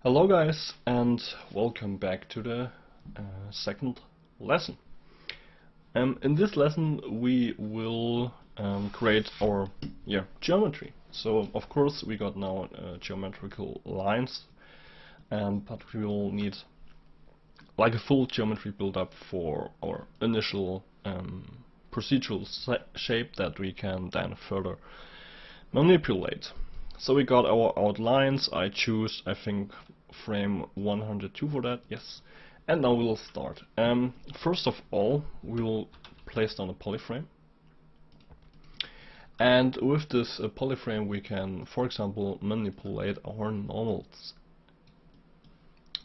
Hello guys, and welcome back to the second lesson. In this lesson we will create our geometry. So of course we got now geometrical lines, but we will need like a full geometry build-up for our initial procedural shape that we can then further manipulate. So we got our outlines. I choose, I think, frame 102 for that, yes. And now we'll start. First of all, we'll place down a polyframe. And with this polyframe we can, for example, manipulate our normals.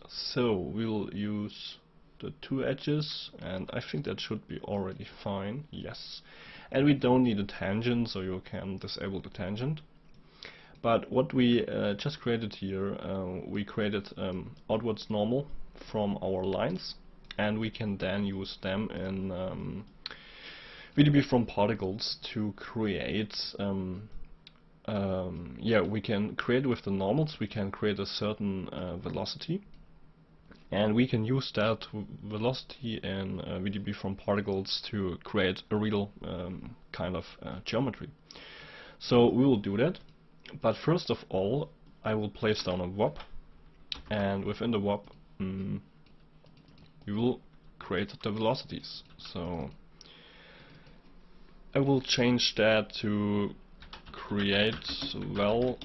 So we'll use the two edges, and I think that should be already fine, yes. And we don't need a tangent, so you can disable the tangent. But what we just created here, we created outwards normal from our lines, and we can then use them in VDB from particles to create. We can create with the normals. We can create a certain velocity, and we can use that velocity in VDB from particles to create a real kind of geometry. So we will do that. But first of all, I will place down a WOP, and within the WOP we will create the velocities. So I will change that to create vel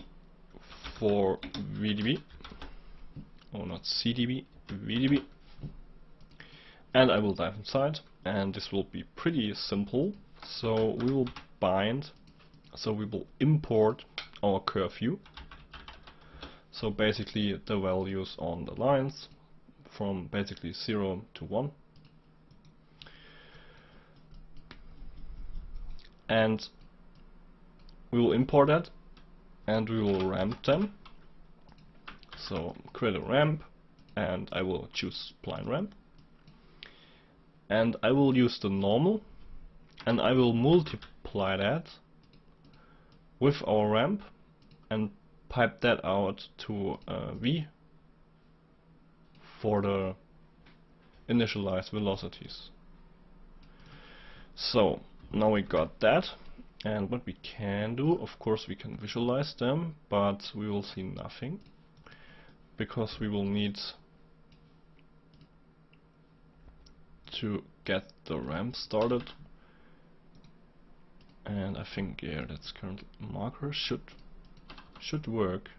for VDB, or not CDB, VDB, and I will dive inside, and this will be pretty simple. So we will bind, so we will import our curve view, so basically the values on the lines from basically 0 to 1, and we will import that and we will ramp them. So create a ramp, and I will choose spline ramp, and I will use the normal, and I will multiply that with our ramp and pipe that out to V for the initialized velocities. So now we got that, and what we can do, of course we can visualize them, but we will see nothing because we will need to get the ramp started. And I think that's current marker should work.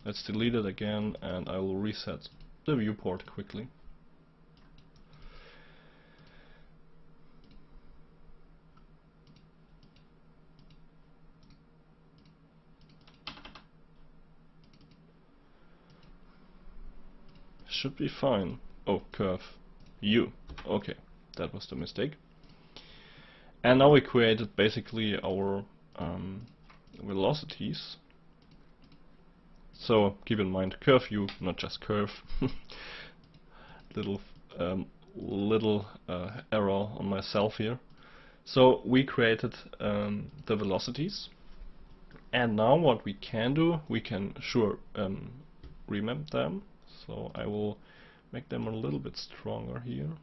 Let's delete it again, and I will reset the viewport quickly. Should be fine. Oh, curve U. Okay. That was the mistake. And now we created basically our velocities. So keep in mind curve view, not just curve. little error on myself here. So we created the velocities, and now what we can do, we can remap them. So I will make them a little bit stronger here.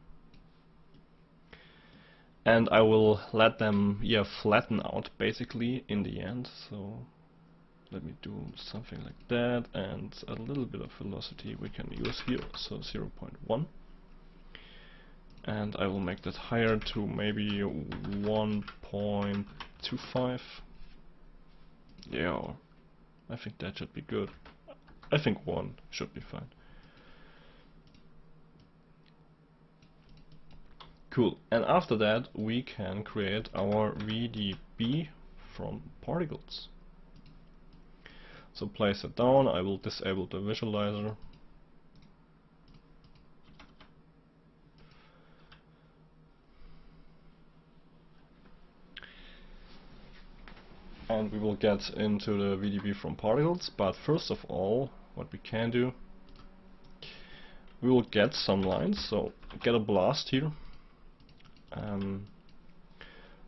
And I will let them flatten out basically in the end. So let me do something like that, and a little bit of velocity we can use here, so 0.1. And I will make that higher to maybe 1.25. Yeah, I think that should be good. I think 1 should be fine. Cool, and after that we can create our VDB from particles. So place it down, I will disable the visualizer. And we will get into the VDB from particles, but first of all, what we can do, we will get some lines, so get a blast here.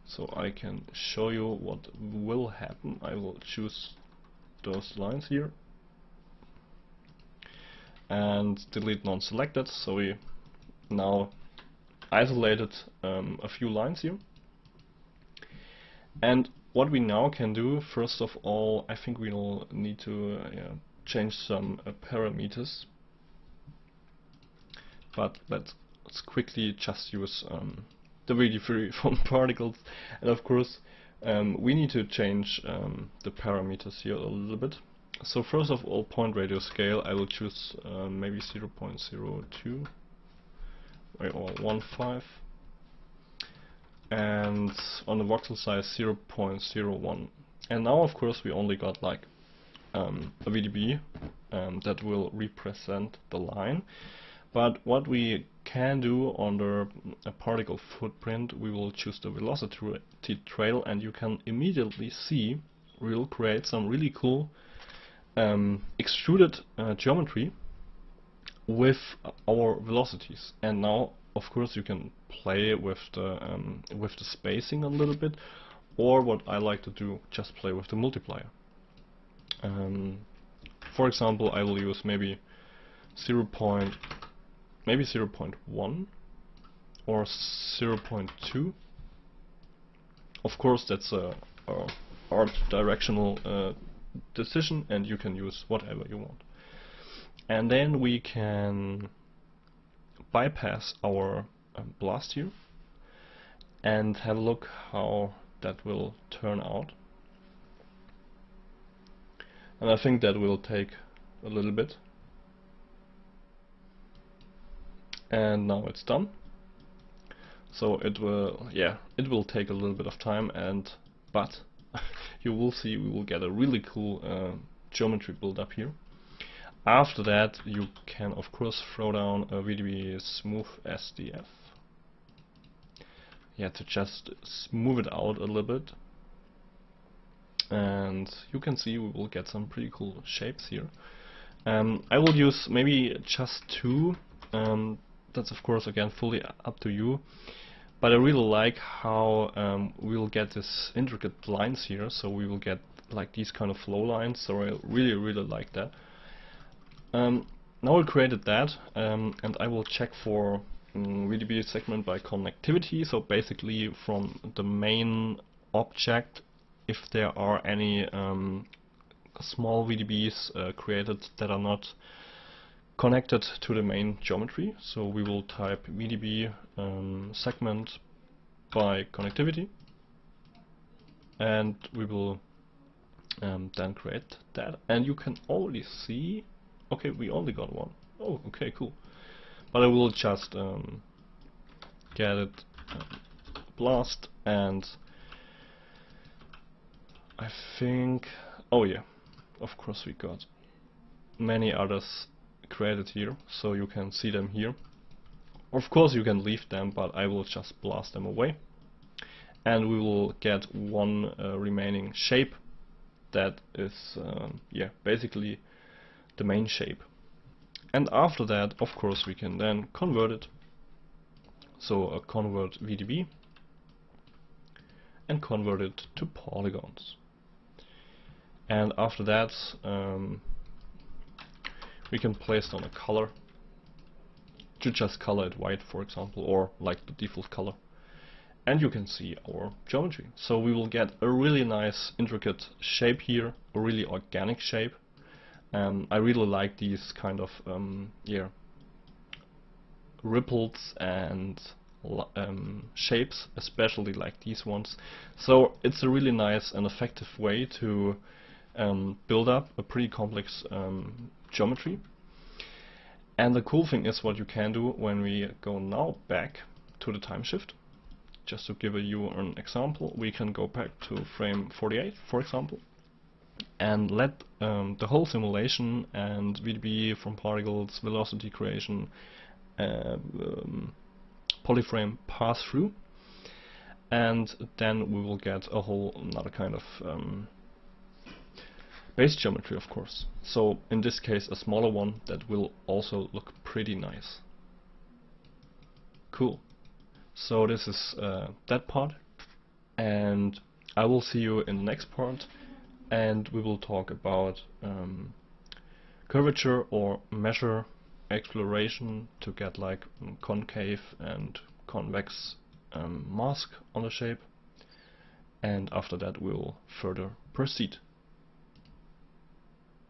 So I can show you what will happen. I will choose those lines here and delete non-selected. So we now isolated a few lines here. And what we now can do, first of all, I think we'll need to change some parameters. But let's quickly just use the VD3 from particles. And of course, we need to change the parameters here a little bit. So first of all, point radius scale, I will choose maybe 0.02 or 1.5. And on the voxel size 0.01. And now of course we only got like a VDB that will represent the line. But what we can do under a particle footprint, we will choose the velocity trail, and you can immediately see we'll create some really cool extruded geometry with our velocities. And now of course you can play with the spacing a little bit, or what I like to do, just play with the multiplier. For example, I will use maybe 0.1 or 0.2. Of course that's a art directional decision, and you can use whatever you want. And then we can bypass our blast here and have a look how that will turn out. And I think that will take a little bit. And now it's done. So it will take a little bit of time, but you will see we will get a really cool geometry build up here. After that you can of course throw down a VDB smooth SDF. To just smooth it out a little bit. And you can see we will get some pretty cool shapes here. I will use maybe just two. That's of course again fully up to you. But I really like how we'll get this intricate lines here. So we will get like these kind of flow lines. So I really like that. Now we created that, and I will check for VDB segment by connectivity. So basically from the main object, if there are any small VDBs created that are not connected to the main geometry. So we will type VDB segment by connectivity, and we will then create that. And you can already see, okay, we only got one. Oh, okay, cool. But I will just get it blast, and I think, oh yeah, of course we got many others created here, so you can see them here. Of course you can leave them, but I will just blast them away, and we will get one remaining shape that is basically the main shape. And after that, of course, we can then convert it. So convert VDB and convert it to polygons. And after that, we can place down a color to just color it white, for example, or like the default color. And you can see our geometry. So we will get a really nice intricate shape here, a really organic shape. I really like these kind of ripples and shapes, especially like these ones. So it's a really nice and effective way to build up a pretty complex geometry. And the cool thing is what you can do when we go now back to the time shift. Just to give you an example, we can go back to frame 48, for example, and let the whole simulation and VDB from particles, velocity creation, polyframe pass through, and then we will get a whole another kind of base geometry, of course. So in this case a smaller one that will also look pretty nice. Cool. So this is that part, and I will see you in the next part and we will talk about curvature or measure exploration to get like concave and convex mask on the shape, and after that we'll further proceed.